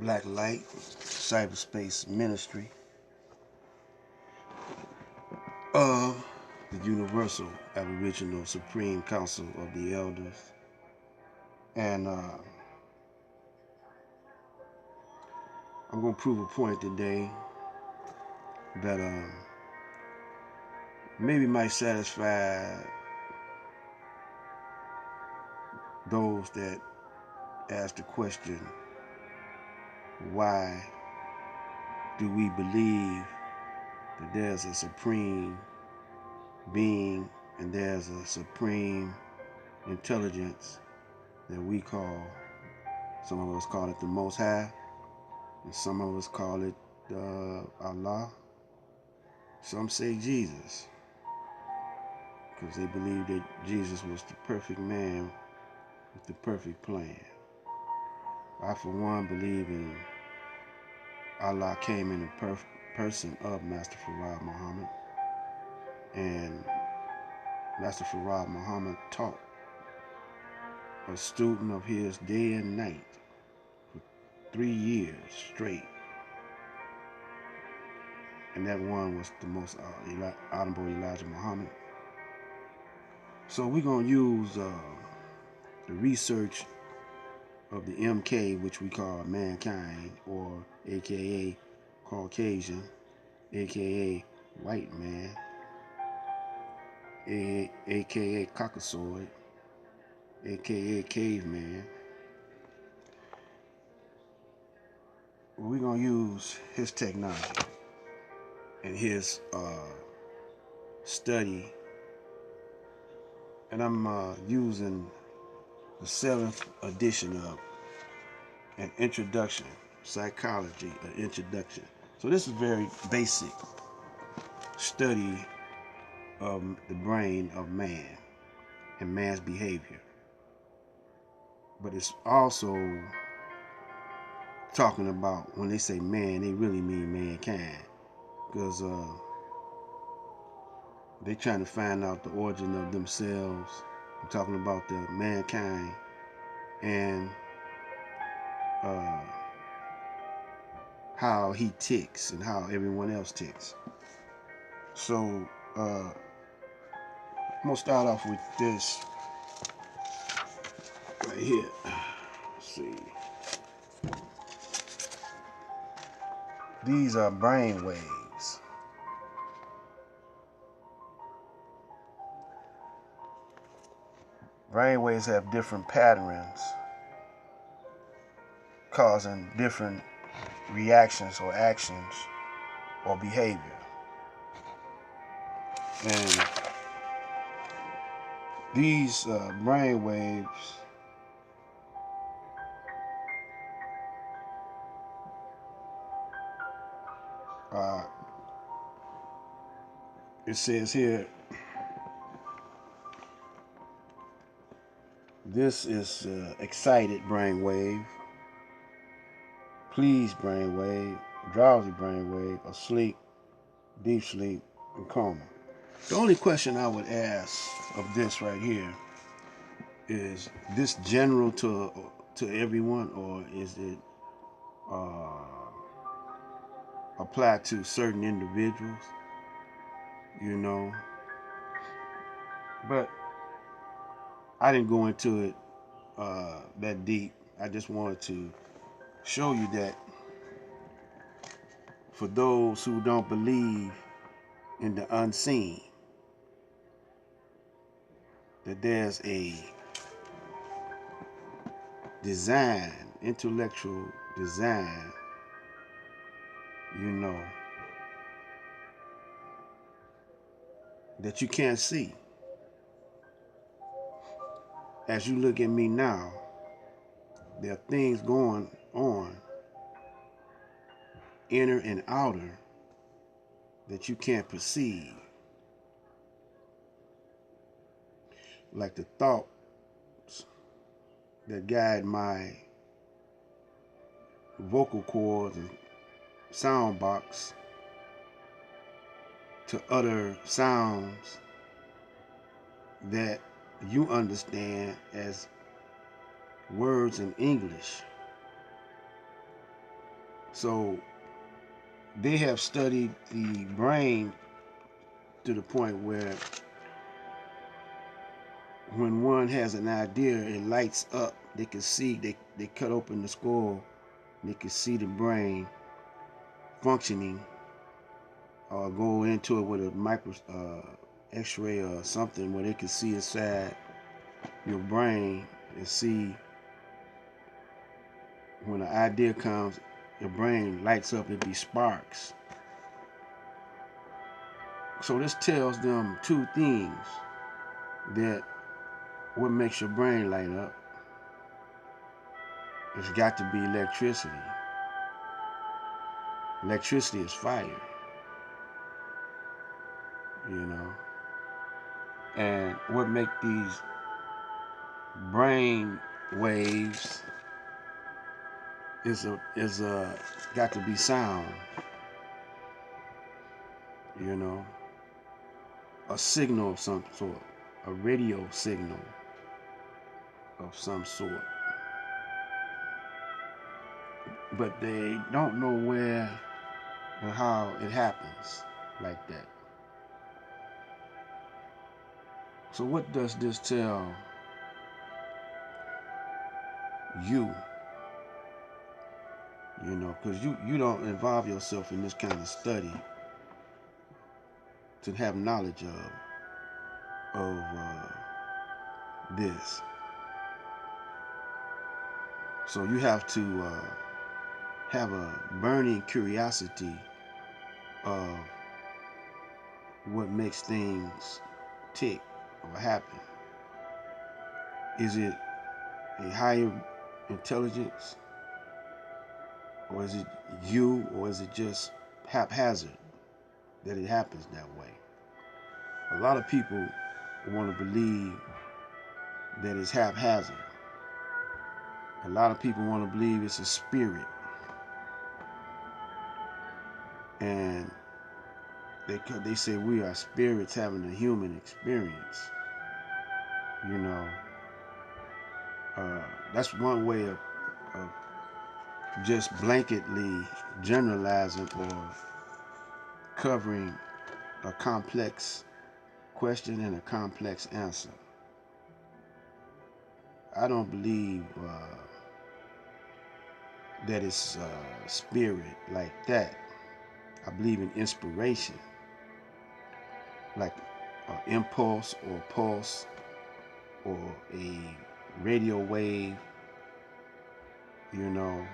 Black Light, Cyberspace Ministry of the Universal Aboriginal Supreme Council of the Elders. And I'm going to prove a point today that maybe might satisfy those that ask the question, why do we believe that there's a supreme being and there's a supreme intelligence that we call, some of us call it the Most High, and some of us call it Allah. Some say Jesus, because they believe that Jesus was the perfect man with the perfect plan. I, for one, believe in Allah came in the person of Master Farad Muhammad, and Master Farad Muhammad taught a student of his day and night for 3 years straight, and that one was the most honorable Elijah Muhammad. So we're going to use the research of the MK, which we call mankind, or aka Caucasian, aka white man, aka Caucasoid, aka caveman. We're going to use his technology and his study, and I'm using the 7th edition of an introduction, psychology, an introduction. So this is very basic study of the brain of man and man's behavior. But it's also talking about, when they say man, they really mean mankind, because they're trying to find out the origin of themselves. I'm talking about the mankind and how he ticks and how everyone else ticks. So I'm gonna start off with this right here. Let's see. These are brain waves. Brain waves have different patterns, causing different reactions or actions or behavior. And these brain waves it says here, this is excited brain wave, pleased brain wave, drowsy brain wave, asleep, deep sleep, and coma. The only question I would ask of this right here is this general to everyone, or is it applied to certain individuals? You know, but I didn't go into it that deep. I just wanted to show you that for those who don't believe in the unseen, that there's a design, intellectual design, you know, that you can't see. As you look at me now, there are things going on, inner and outer, that you can't perceive. Like the thoughts that guide my vocal cords and sound box to utter sounds that you understand as words in English. So they have studied the brain to the point where when one has an idea, it lights up. They can see, they cut open the skull, they can see the brain functioning, or go into it with a micro x-ray or something where they can see inside your brain and see when an idea comes, your brain lights up, it be sparks. So this tells them two things: that what makes your brain light up, it's got to be electricity. Electricity is fire, you know. And what make these brain waves is got to be sound, you know, a signal of some sort, a radio signal of some sort. But they don't know where and how it happens like that. So what does this tell you? You know, because you don't involve yourself in this kind of study to have knowledge of this. So you have to have a burning curiosity of what makes things tick or happen. Is it a higher intelligence, or is it you, or is it just haphazard that it happens that way? A lot of people want to believe that it's haphazard. A lot of people want to believe it's a spirit, and they say we are spirits having a human experience. You know, that's one way of just blanketly generalizing or covering a complex question and a complex answer. I don't believe that it's spirit like that. I believe in inspiration, like an impulse or pulse or a radio wave, you know,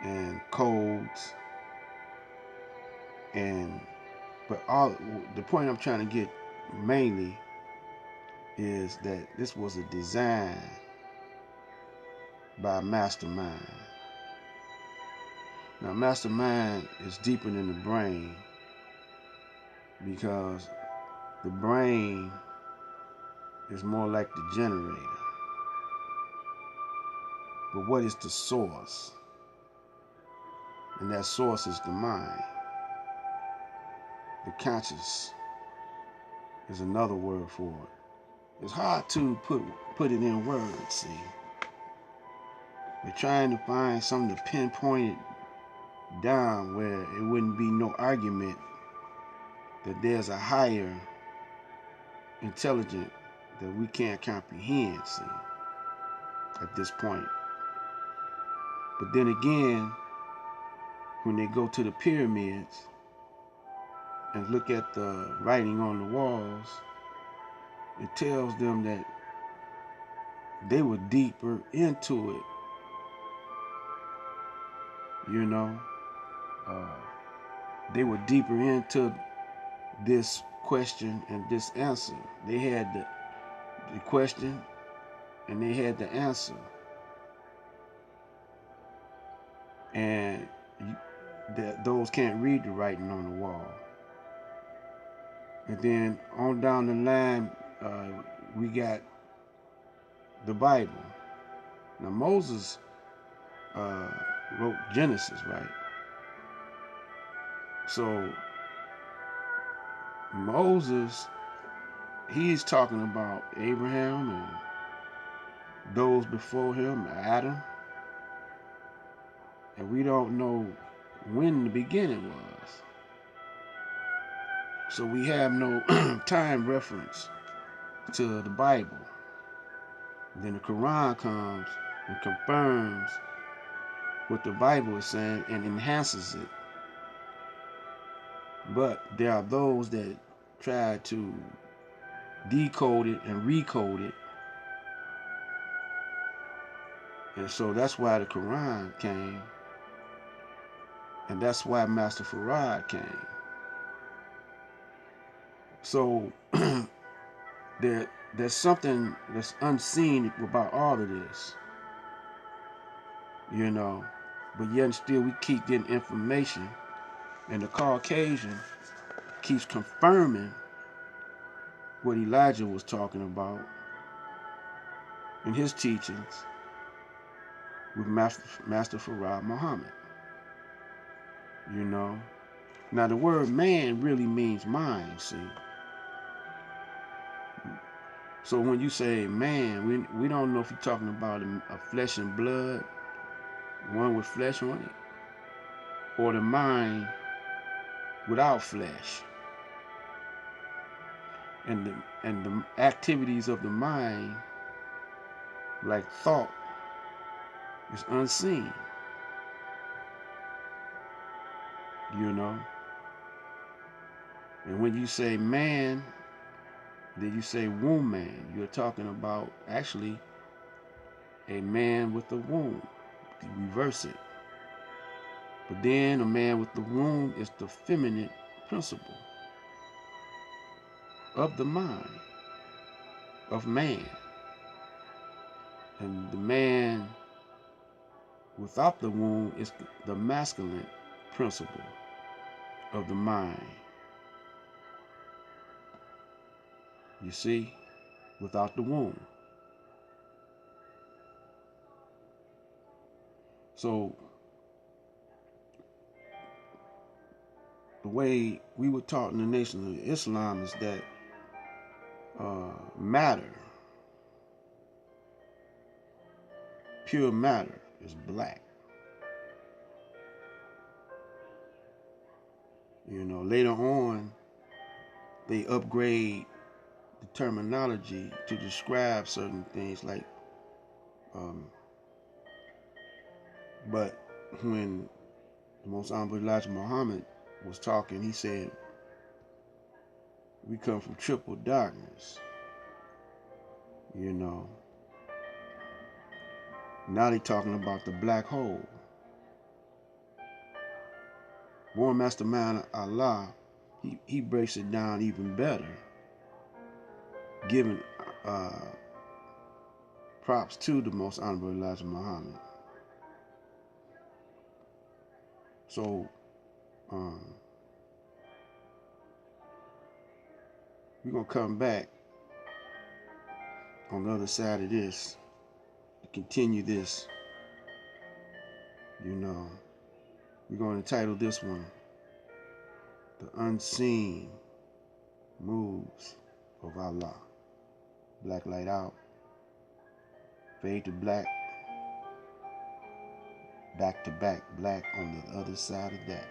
and codes. And but all the point I'm trying to get mainly is that this was a design by a mastermind. Now, mastermind is deeper than the brain, because the brain is more like the generator. But what is the source? And that source is the mind. The conscious is another word for it. It's hard to put it in words, see. We're trying to find something to pinpoint it down where it wouldn't be no argument that there's a higher intelligence that we can't comprehend, see, at this point. But then again, when they go to the pyramids and look at the writing on the walls, it tells them that they were deeper into it, you know. They were deeper into this question and this answer. They had the question and they had the answer. And those can't read the writing on the wall. And then on down the line, we got the Bible. Now Moses wrote Genesis, right? So Moses, he's talking about Abraham and those before him, Adam. And we don't know when the beginning was. So we have no time reference to the Bible. Then the Quran comes and confirms what the Bible is saying and enhances it. But there are those that try to decode it and recode it. And so that's why the Quran came. And that's why Master Farad came. So there's something that's unseen about all of this, you know. But yet and still we keep getting information, and the Caucasian keeps confirming what Elijah was talking about in his teachings with Master Farad Muhammad, you know. Now the word man really means mind, see. So when you say man, we don't know if you're talking about a flesh and blood, one with flesh on it, or the mind without flesh. And the activities of the mind, like thought, is unseen. You know? And when you say man, then you say womb man. You're talking about actually a man with a womb. You reverse it. But then a man with the womb is the feminine principle of the mind of man. And the man without the womb is the masculine principle of the mind. You see, without the womb. So the way we were taught in the Nation of Islam is that matter, pure matter, is black. You know, later on, they upgrade the terminology to describe certain things, like, but when the Most Honorable Elijah Muhammad was talking, he said, we come from triple darkness, you know. Now they're talking about the black hole. Born Mastermind Allah, he breaks it down even better, giving props to the Most Honorable Elijah Muhammad. So we're going to come back on the other side of this to continue this. You know, we're going to title this one, The Unseen Moves of Allah. Black light out, fade to black, back to back, black on the other side of that.